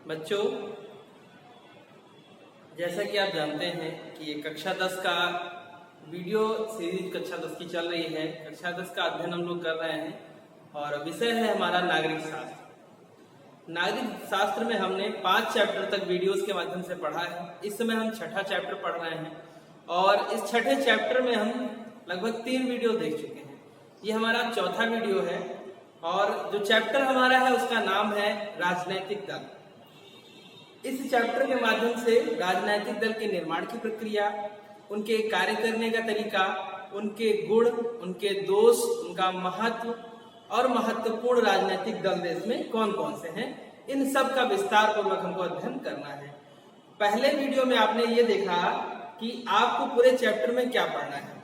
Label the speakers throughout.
Speaker 1: बच्चों, जैसा कि आप जानते हैं कि ये कक्षा 10 का वीडियो सीरीज कक्षा 10 की चल रही है। कक्षा 10 का अध्ययन हम लोग कर रहे हैं और विषय है हमारा नागरिक शास्त्र। नागरिक शास्त्र में हमने 5 चैप्टर तक वीडियोस के माध्यम से पढ़ा है। इस समय हम छठा चैप्टर पढ़ रहे हैं और इस छठे चैप्टर में हम लगभग 3 वीडियो देख चुके हैं। ये हमारा चौथा वीडियो है और जो चैप्टर हमारा है उसका नाम है राजनैतिक दल। इस चैप्टर के माध्यम से राजनीतिक दल के निर्माण की प्रक्रिया, उनके कार्य करने का तरीका, उनके गुण, उनके दोष, उनका महत्व और महत्वपूर्ण राजनीतिक दल देश में कौन कौन से हैं, इन सब का विस्तार पूर्वक हमको अध्ययन करना है। पहले वीडियो में आपने ये देखा कि आपको पूरे चैप्टर में क्या पढ़ना है।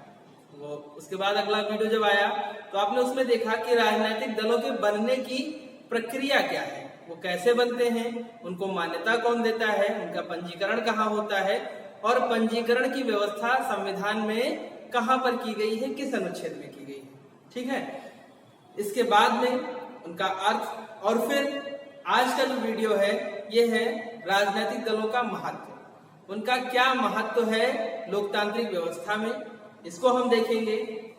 Speaker 1: वो उसके बाद अगला वीडियो जब आया तो आपने उसमें देखा कि राजनीतिक दलों के बनने की प्रक्रिया क्या है, वो कैसे बनते हैं, उनको मान्यता कौन देता है, उनका पंजीकरण कहाँ होता है और पंजीकरण की व्यवस्था संविधान में कहाँ पर की गई है, किस अनुच्छेद में की गई है। ठीक है, इसके बाद में उनका अर्थ और फिर आज का जो वीडियो है ये है राजनीतिक दलों का महत्व, उनका क्या महत्व है लोकतांत्रिक व्यवस्था में, इसको हम देखेंगे।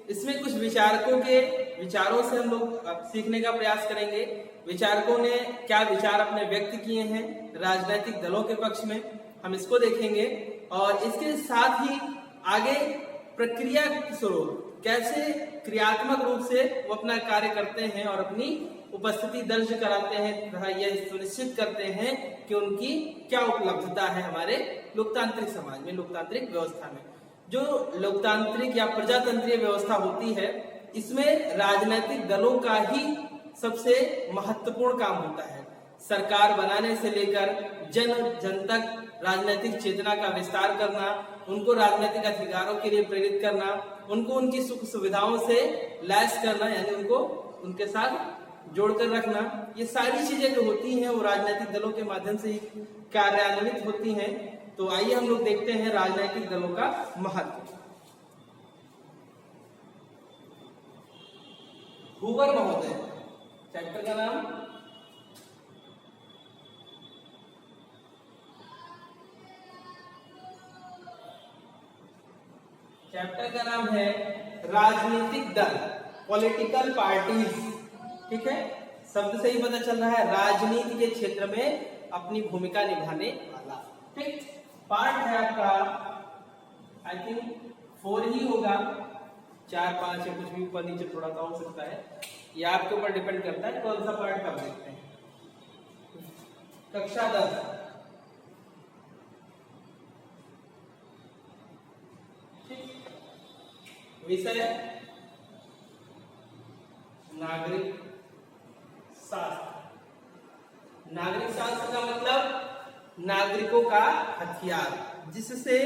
Speaker 1: इसमें कुछ विचारकों के विचारों से हम लोग सीखने का प्रयास करेंगे। विचारकों ने क्या विचार अपने व्यक्त किए हैं राजनीतिक दलों के पक्ष में, हम इसको देखेंगे। और इसके साथ ही आगे प्रक्रिया स्वरूप कैसे क्रियात्मक रूप से वो अपना कार्य करते हैं और अपनी उपस्थिति दर्ज कराते हैं तथा यह सुनिश्चित करते हैं कि उनकी क्या उपलब्धता है हमारे लोकतांत्रिक समाज में, लोकतांत्रिक व्यवस्था में। जो लोकतांत्रिक या प्रजातंत्रीय व्यवस्था होती है इसमें राजनीतिक दलों का ही सबसे महत्वपूर्ण काम होता है। सरकार बनाने से लेकर जन जन तक राजनीतिक चेतना का विस्तार करना, उनको राजनीतिक अधिकारों के लिए प्रेरित करना, उनको उनकी सुख सुविधाओं से लैस करना, यानी उनको उनके साथ जोड़कर रखना, ये सारी चीजें जो होती हैं वो राजनीतिक दलों के माध्यम से ही कार्यान्वित होती हैं। तो आइए हम लोग देखते हैं राजनीतिक दलों का महत्व। हूवर महोदय, चैप्टर का नाम है राजनीतिक दल, पॉलिटिकल पार्टीज। ठीक है, शब्द से ही पता चल रहा है राजनीति के क्षेत्र में अपनी भूमिका निभाने वाला। ठीक, पार्ट है आपका आई थिंक 4 ही होगा, 4, 5 या कुछ भी ऊपर नीचे थोड़ा सा हो सकता है, ये आपके ऊपर डिपेंड करता है कौन सा पार्ट कब देखते हैं। कक्षा 10 विषय नागरिक शास्त्र। नागरिक शास्त्र का मतलब नागरिकों का हथियार, जिससे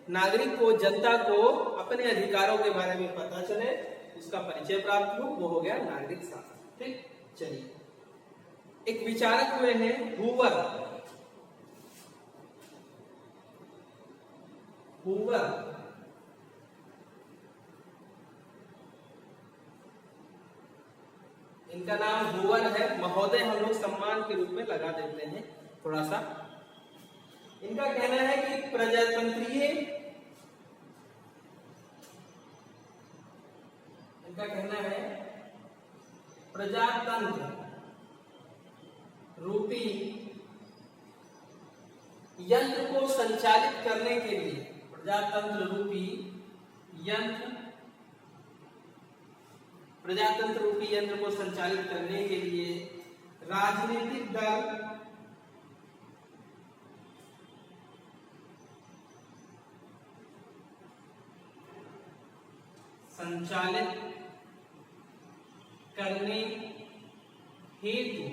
Speaker 1: नागरिक को, जनता को अपने अधिकारों के बारे में पता चले, उसका परिचय प्राप्त हो, वो हो गया नागरिक शास्त्र। ठीक, चलिए एक विचारक हुए हैं हूवर। इनका नाम हूवर है, महोदय हम लोग सम्मान के रूप में लगा देते हैं थोड़ा सा। इनका कहना है कि प्रजातंत्रीय, इनका कहना है प्रजातंत्र रूपी यंत्र को संचालित करने के लिए, प्रजातंत्र रूपी यंत्र, प्रजातंत्र रूपी यंत्र को संचालित करने के लिए राजनीतिक दल संचालित करने हेतु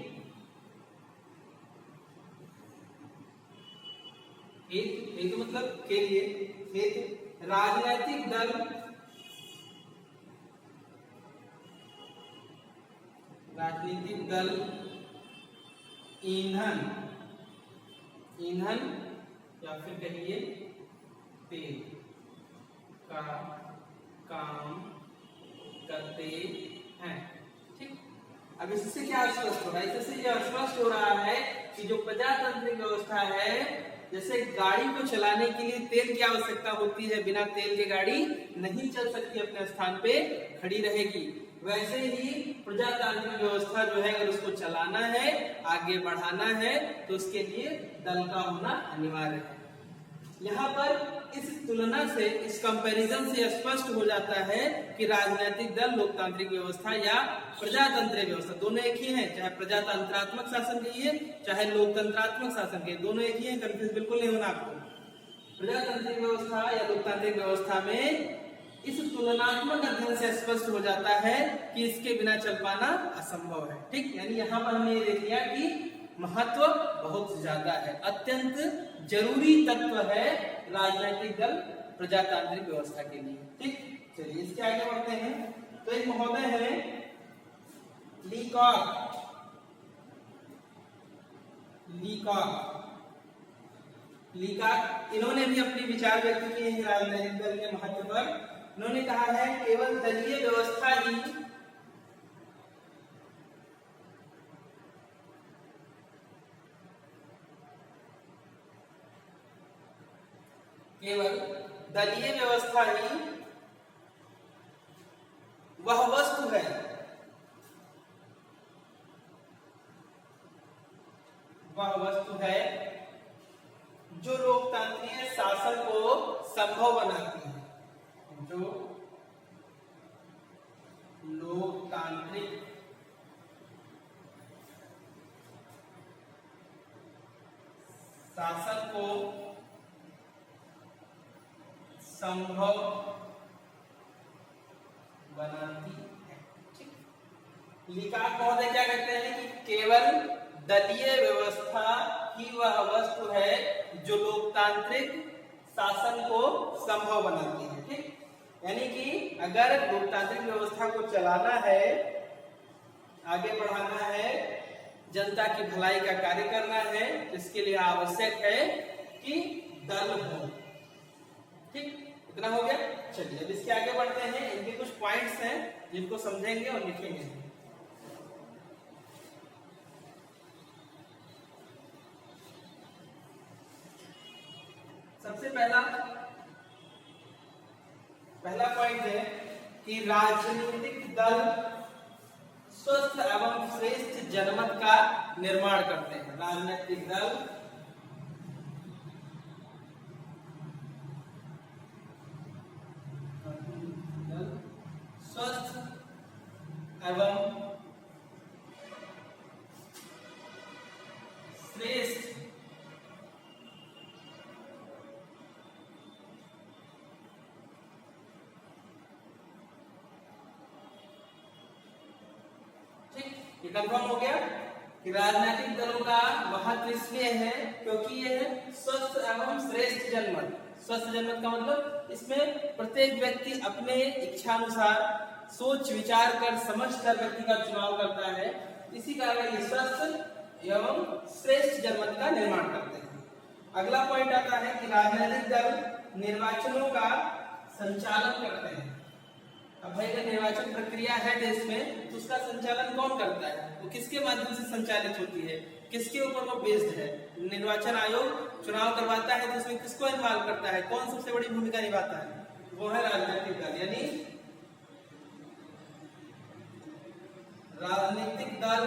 Speaker 1: मतलब के लिए, हेतु राजनीतिक दल ईंधन या फिर कहिए तेल का काम करते हैं। ठीक, अब इससे क्या स्पष्ट हो रहा है? इससे यह स्पष्ट हो रहा है कि जो प्रजातांत्रिक व्यवस्था है, जैसे गाड़ी को चलाने के लिए तेल की आवश्यकता होती है, बिना तेल के गाड़ी नहीं चल सकती, अपने स्थान पे खड़ी रहेगी, वैसे ही प्रजातांत्रिक व्यवस्था जो है, अगर उसको चलाना है, आगे बढ़ाना है, तो उसके लिए दल का होना अनिवार्य है। यहाँ पर इस तुलना से, इस कंपैरिजन से स्पष्ट हो जाता है कि राजनीतिक दल, लोकतांत्रिक व्यवस्था या प्रजातंत्रिक व्यवस्था दोनों एक ही है, चाहे प्रजातंत्रात्मक शासन कहिए चाहे लोकतंत्रात्मक शासन कहिए, दोनों एक ही है, कंफ्यूज बिल्कुल नहीं होना आपको। प्रजातांत्रिक व्यवस्था या लोकतांत्रिक व्यवस्था में इस तुलनात्मक अध्ययन से स्पष्ट हो जाता है कि इसके बिना चल पाना असंभव है। ठीक, यानी यहाँ पर हमने ये देख लिया कि महत्व बहुत ज्यादा है, अत्यंत जरूरी तत्व है राजनीतिक दल प्रजातांत्रिक व्यवस्था के लिए। ठीक, चलिए इसके आगे बढ़ते हैं। तो एक महोदय है लीकॉक, इन्होंने भी अपने विचार व्यक्त किए हैं राजनीतिक दल के महत्व पर। इन्होंने कहा है केवल दलीय व्यवस्था ही वह वस्तु है जो लोकतांत्रिक शासन को संभव बनाती है, जो लोकतांत्रिक शासन को संभव बनाती है। ठीक, लीकॉक महोदय क्या कहते हैं कि केवल दलीय व्यवस्था ही वह वस्तु है जो लोकतांत्रिक शासन को संभव बनाती है। ठीक, यानी कि अगर लोकतांत्रिक व्यवस्था को चलाना है, आगे बढ़ाना है, जनता की भलाई का कार्य करना है, इसके लिए आवश्यक है कि दल हो। ठीक, इतना हो गया। चलिए अब इसके आगे बढ़ते हैं। इनके कुछ पॉइंट्स हैं जिनको समझेंगे और लिखेंगे। सबसे पहला पॉइंट है कि राजनीतिक दल स्वस्थ एवं श्रेष्ठ जनमत का निर्माण करते हैं। राजनीतिक दल स्वस्थ एवं श्रेष्ठ कंफर्म हो गया कि राजनीतिक दलों का महत्व इसलिए है क्योंकि यह स्वस्थ एवं श्रेष्ठ जनमत। स्वस्थ जनमत का मतलब इसमें प्रत्येक व्यक्ति अपने इच्छानुसार सोच विचार कर समझ कर व्यक्ति का चुनाव करता है, इसी कारण ये स्वस्थ एवं श्रेष्ठ जनमत का निर्माण करते हैं। अगला पॉइंट आता है कि राजनीतिक दल निर्वाचनों का संचालन करते हैं। अब भाई अगर निर्वाचन प्रक्रिया है देश में तो उसका संचालन कौन करता है, वो किसके माध्यम से संचालित होती है, किसके ऊपर वो बेस्ड है। निर्वाचन आयोग चुनाव करवाता है तो उसमें किसको इन्वॉल्व करता है, कौन सबसे बड़ी भूमिका निभाता है, वो है राजनीतिक दल। यानी राजनीतिक दल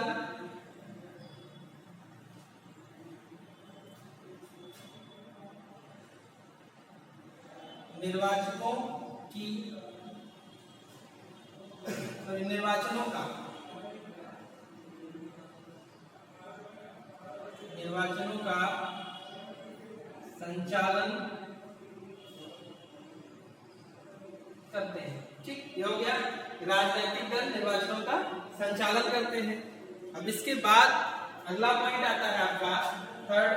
Speaker 1: निर्वाचनों का संचालन करते हैं। ठीक, ये हो गया राजनीतिक दल निर्वाचनों का संचालन करते हैं। अब इसके बाद अगला पॉइंट आता है आपका थर्ड,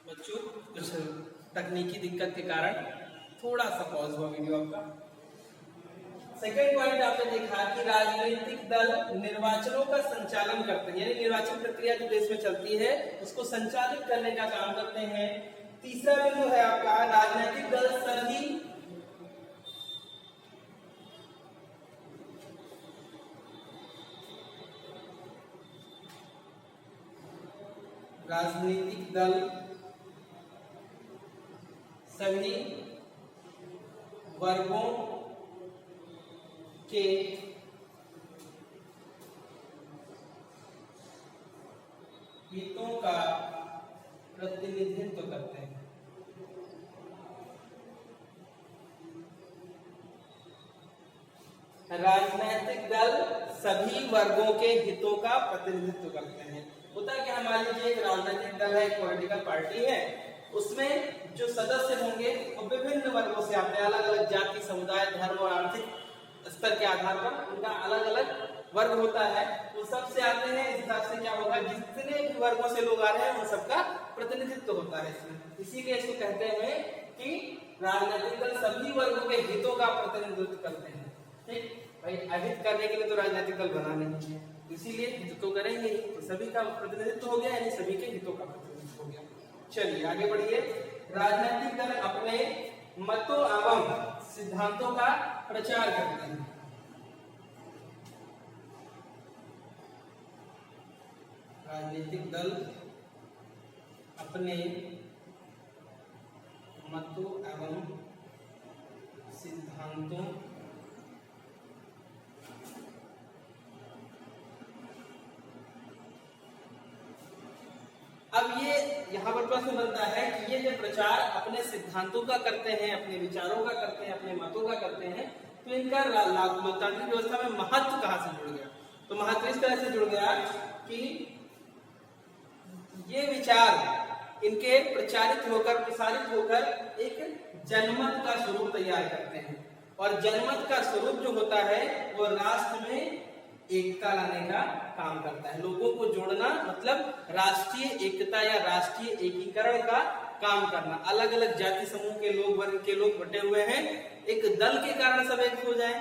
Speaker 1: बच्चों कुछ तकनीकी दिक्कत के कारण थोड़ा सा पॉज हुआ वीडियो आपका। सेकेंड पॉइंट आपने देखा कि राजनीतिक दल निर्वाचनों का संचालन करते हैं, यानी निर्वाचन प्रक्रिया जो देश में चलती है उसको संचालित करने का काम करते हैं। तीसरा बिंदु है आपका राजनीतिक दल सभी राजनीतिक दल सभी वर्गों के हितों का प्रतिनिधित्व करते हैं। राजनीतिक दल सभी वर्गों के हितों का प्रतिनिधित्व करते हैं। होता क्या, मान लीजिए एक राजनीतिक दल है, एक पॉलिटिकल पार्टी है, उसमें जो सदस्य होंगे वो विभिन्न वर्गों से आते हैं, अलग अलग जाति, समुदाय, धर्म और आर्थिक स्तर के आधार पर उनका अलग अलग वर्ग होता है, वो सब से आते हैं। इस हिसाब से क्या होगा, जितने भी वर्गों से लोग आ रहे हैं उन सबका प्रतिनिधित्व होता है इसमें। इसीलिए इसको कहते हैं कि राजनीतिक दल सभी वर्गों के हितों का प्रतिनिधित्व करते हैं। ठीक भाई, अहित करने के लिए तो राजनीतिक दल बना नहीं है, इसीलिए हित तो करेंगे ही, तो सभी का प्रतिनिधित्व हो गया, यानी सभी के हितों का प्रतिनिधित्व हो गया। चलिए आगे बढ़िए। राजनीतिक दल अपने मतों एवं सिद्धांतों का प्रचार करते हैं। राजनीतिक दल अपने मतों एवं सिद्धांतों अब ये यहाँ पर प्रश्न बनता है कि ये जब प्रचार अपने सिद्धांतों का करते हैं, अपने विचारों का करते हैं, अपने मतों का करते हैं, तो इनका लोकतांत्रिक व्यवस्था में महत्व कहाँ से जुड़ गया? तो महत्व इस तरह से जुड़ गया कि ये विचार इनके प्रचारित होकर, प्रसारित होकर एक जनमत का स्वरूप तैयार करते हैं, और जनमत का स्वरूप जो होता है वो राष्ट्र में एकता लाने का काम करता है। लोगों को जोड़ना मतलब राष्ट्रीय एकता या राष्ट्रीय एकीकरण का काम करना। अलग अलग जाति समूह के लोग, वर्ग के लोग बटे हुए हैं, एक दल के कारण सब एक हो जाए।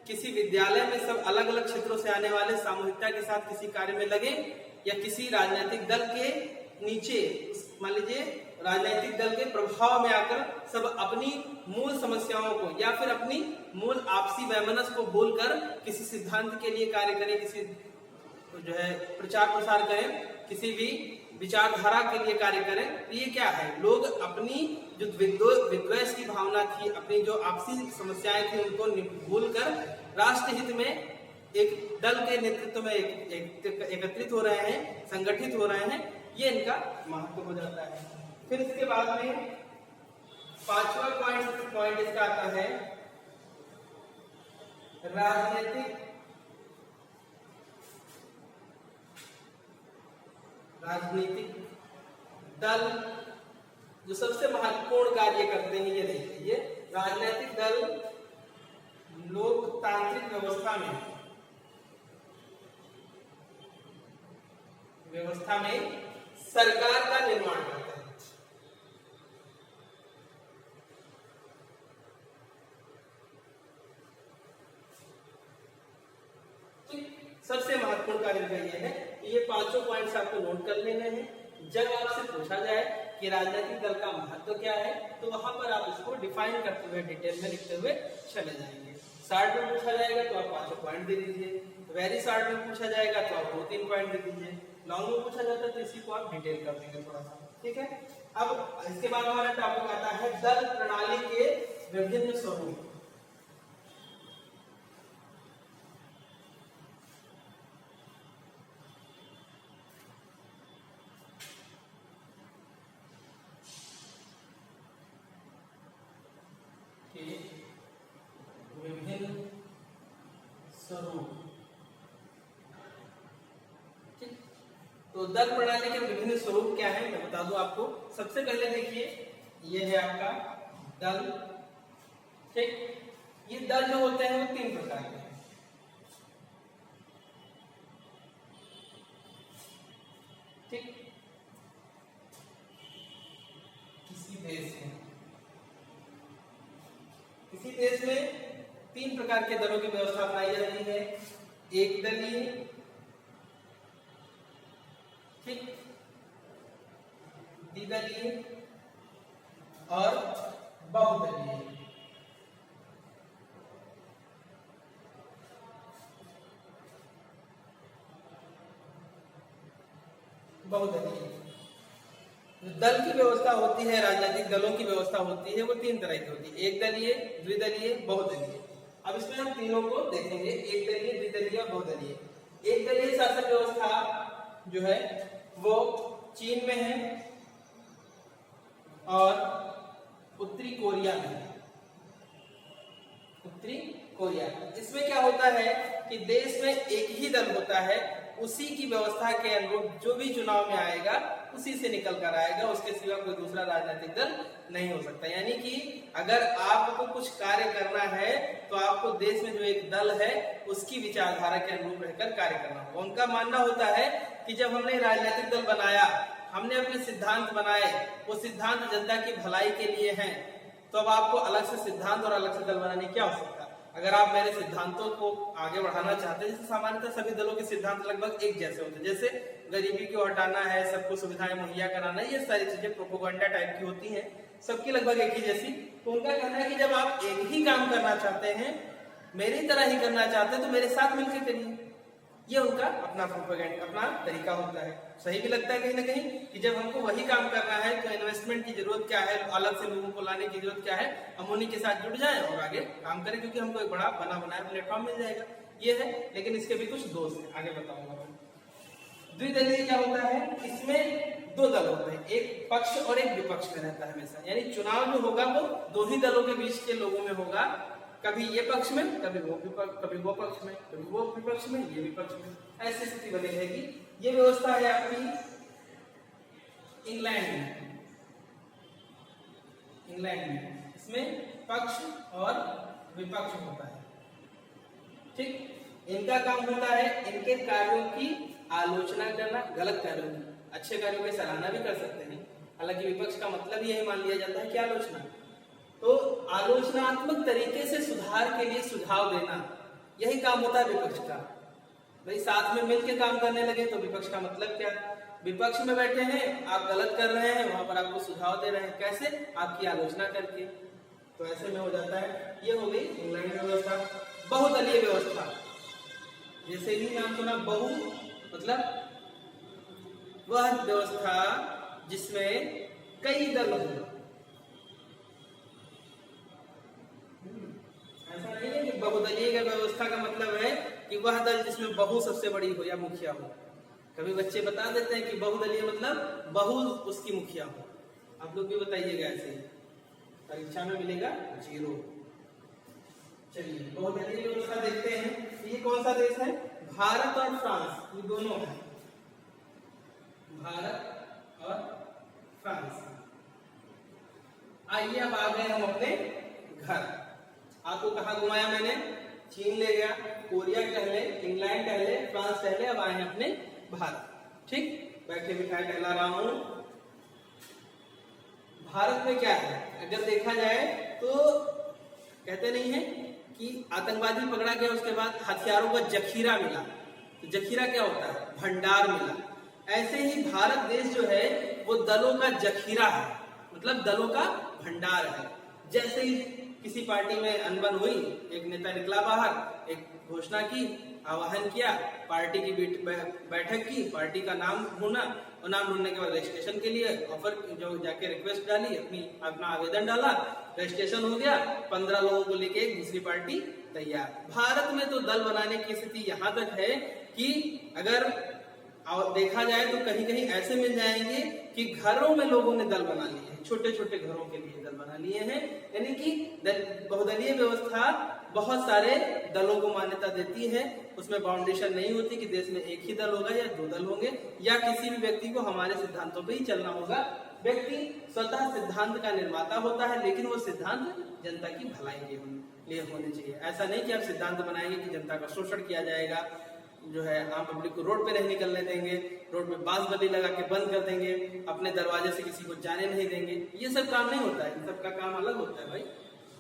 Speaker 1: किसी विद्यालय में सब अलग अलग क्षेत्रों से आने वाले सामूहिकता के साथ किसी कार्य में लगे, या किसी राजनीतिक दल के नीचे, मान लीजिए राजनीतिक दल के प्रभाव में आकर सब अपनी मूल समस्याओं को या फिर अपनी मूल आपसी वैमनस्य को बोलकर किसी सिद्धांत के लिए कार्य करें, किसी जो है प्रचार प्रसार करें, किसी भी विचारधारा के लिए कार्य करें। तो ये क्या है, लोग अपनी जो विद्वेष की भावना थी, अपनी जो आपसी समस्याएं थी, उनको भूलकर राष्ट्र हित में एक दल के नेतृत्व में एकत्रित हो रहे हैं, संगठित हो रहे हैं। ये इनका महत्व हो जाता है। फिर इसके बाद में पांचवा पॉइंट इसका आता है राजनीतिक दल जो सबसे महत्वपूर्ण कार्य करते हैं, ये देखिए, राजनीतिक दल लोकतांत्रिक व्यवस्था में सरकार का निर्माण करता है। सबसे महत्वपूर्ण कार्य इनका ये है कि ये पांचों पॉइंट्स आपको नोट कर लेने हैं। जब आपसे पूछा जाए कि राजनीतिक दल का महत्व क्या है, तो वहां पर आप इसको डिफाइन करते हुए, डिटेल में लिखते हुए चले जाएंगे। शॉर्ट में पूछा जाएगा तो आप पांचों पॉइंट दे दीजिए, वेरी शॉर्ट में पूछा जाएगा तो आप 2-3 पॉइंट दे दीजिए, लॉन्ग में पूछा जाता है तो इसी को आप डिटेल कर देंगे थोड़ा सा। ठीक है, अब इसके बाद हमारा टॉपिक आता है दल प्रणाली के विभिन्न स्वरूप। विभिन्न स्वरूप। ठीक, तो दल प्रणाली के विभिन्न स्वरूप क्या है मैं बता दूं आपको। सबसे पहले देखिए, ये है आपका दल। ठीक, ये दल जो होते हैं वो 3 प्रकार के हैं। ठीक, किसी देश में 3 प्रकार के दलों की व्यवस्था अपनाई जाती है। एक दलीय, ठीक, द्विदलीय और बहुदलीय। बहुदलीय दल की व्यवस्था होती है, राजनीतिक दलों की व्यवस्था होती है, वो तीन तरह की होती है, एक दलीय, द्विदलीय, बहुदलीय। अब इसमें हम तीनों को देखेंगे, एक दलीय, द्विदलीय और बहुदलीय। एक दलीय शासन व्यवस्था जो है वो चीन में है और उत्तरी कोरिया में। उत्तरी कोरिया, इसमें क्या होता है कि देश में एक ही दल होता है, उसी की व्यवस्था के अनुरूप जो भी चुनाव में आएगा उसी से निकल कर आएगा, उसके सिवा कोई दूसरा राजनीतिक दल नहीं हो सकता। यानी कि अगर आपको कुछ कार्य करना है तो आपको देश में जो एक दल है उसकी विचारधारा के अनुरूप रहकर कार्य करना होगा। उनका मानना होता है कि जब हमने राजनीतिक दल बनाया, हमने अपने सिद्धांत बनाए, वो सिद्धांत जनता की भलाई के लिए हैं, तो अब आपको अलग से सिद्धांत और अलग से दल बनाने की क्या आवश्यकता। अगर आप मेरे सिद्धांतों को आगे बढ़ाना चाहते हैं, जैसे सामान्यतः सभी दलों के सिद्धांत लगभग एक जैसे होते हैं, जैसे गरीबी को हटाना है, सबको सुविधाएं मुहैया कराना है, ये सारी चीजें प्रोपेगेंडा टाइप की होती हैं, सबकी लगभग एक ही जैसी। तो उनका कहना है कि जब आप एक ही काम करना चाहते हैं, मेरी तरह ही करना चाहते हैं, तो मेरे साथ मिलकर करिए। ये उनका अपना प्रोपेगेंडा, अपना तरीका होता है। सही भी लगता है कहीं ना कहीं कि जब हमको वही काम करना है तो इन्वेस्टमेंट की जरूरत क्या है, अलग से लोगों को लाने की जरूरत क्या है, हम उन्हीं के साथ जुड़ जाएं और आगे काम करें, क्योंकि हमको एक बड़ा बना बनाया प्लेटफॉर्म मिल जाएगा। ये है, लेकिन इसके भी कुछ दोष हैं, आगे बताऊंगा। द्विदलीय क्या होता है, इसमें दो दल होते हैं, एक पक्ष और एक विपक्ष में रहता है हमेशा। यानी चुनाव जो होगा वो दो ही दलों के बीच के लोगों में होगा, कभी ये पक्ष में, कभी वो पक्ष में, कभी वो विपक्ष में, ये विपक्ष में, ऐसी स्थिति बनी रहेगी। ये व्यवस्था है आपकी इंग्लैंड में। इंग्लैंड में इसमें पक्ष और विपक्ष होता है, ठीक। इनका काम होता है इनके कार्यों की आलोचना करना, गलत कार्यों की, अच्छे कार्यों की सराहना भी कर सकते हैं। हालांकि विपक्ष का मतलब यही मान लिया जाता है कि आलोचना, तो आलोचनात्मक तरीके से सुधार के लिए सुझाव देना, यही काम होता है विपक्ष का। भाई साथ में मिलकर काम करने लगे तो विपक्ष का मतलब क्या, विपक्ष में बैठे हैं, आप गलत कर रहे हैं, वहां पर आपको सुझाव दे रहे हैं, कैसे, आपकी आलोचना करके। तो ऐसे में हो जाता है। ये हो गई इंग्लैंड की व्यवस्था। बहुदलीय व्यवस्था, जैसे ही नाम सुना, बहु मतलब वह व्यवस्था जिसमें कई दल हों। ऐसा नहीं है कि बहुदलीय का व्यवस्था का मतलब है कि वह दल जिसमें बहु सबसे बड़ी हो या मुखिया हो। कभी बच्चे बता देते हैं कि बहुदलीय मतलब बहु उसकी मुखिया हो, आप लोग भी बताइएगा, ऐसे परीक्षा में मिलेगा 0। चलिए बहुदलीय व्यवस्था देखते हैं। ये कौन सा देश है, भारत और फ्रांस, ये दोनों है, भारत और फ्रांस। आइए अब आ गए हम अपने घर। आपको कहाँ घुमाया मैंने, चीन ले गया, कोरिया टहले, इंग्लैंड टहले, फ्रांस टहले, अब आए हैं अपने भारत, ठीक। बैठे बिठाए टहला रहा हूं। भारत में क्या है, अगर देखा जाए तो कहते नहीं है कि आतंकवादी पकड़ा गया, उसके बाद हथियारों का जखीरा मिला। तो जखीरा क्या होता है, भंडार मिला। ऐसे ही भारत देश जो है वो दलों का जखीरा है, मतलब दलों का भंडार है। जैसे ही किसी पार्टी में अनबन हुई, एक नेता निकला बाहर, एक घोषणा की, आह्वान किया, पार्टी की बैठक की, पार्टी का नाम ढूंढा, और नाम ढूंढने के बाद रजिस्ट्रेशन के लिए ऑफर जो जाके रिक्वेस्ट डाली, अपना आवेदन डाला, रजिस्ट्रेशन हो गया, 15 लोगों को लेके एक दूसरी पार्टी तैयार। भारत में तो दल बनाने की स्थिति यहाँ तक है कि अगर देखा जाए तो कहीं कहीं ऐसे मिल जाएंगे कि घरों में लोगों ने दल बना लिए हैं, छोटे छोटे घरों के लिए दल बना लिए हैं। यानी कि बहुदलीय व्यवस्था बहुत सारे दलों को मान्यता देती है, उसमें बाउंडेशन नहीं होती कि देश में एक ही दल होगा या 2 दल होंगे, या किसी भी व्यक्ति को हमारे सिद्धांतों पे ही चलना होगा। व्यक्ति स्वतः सिद्धांत का निर्माता होता है, लेकिन वो सिद्धांत जनता की भलाई के लिए होने चाहिए। ऐसा नहीं कि आप सिद्धांत बनाएंगे कि जनता का शोषण किया जाएगा, जो है आम पब्लिक को रोड पे नहीं निकलने देंगे, रोड पे बांस बल्ली लगा के बंद कर देंगे, अपने दरवाजे से किसी को जाने नहीं देंगे। ये सब काम नहीं होता है, इन सब का काम अलग होता है भाई,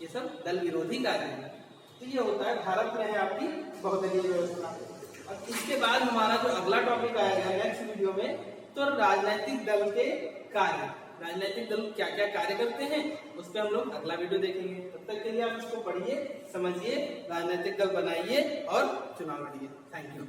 Speaker 1: ये सब दल विरोधी कार्य है। तो ये होता है भारत में है आपकी बहुदलीय व्यवस्था। अब इसके बाद हमारा जो अगला टॉपिक आएगा नेक्स्ट वीडियो में, तो राजनीतिक दल के कार्य, राजनीतिक दल क्या क्या कार्य करते हैं उस पर हम लोग अगला वीडियो देखेंगे। तब तक के लिए आप इसको पढ़िए, समझिए, राजनीतिक दल बनाइए और चुनाव लड़िए। Thank you.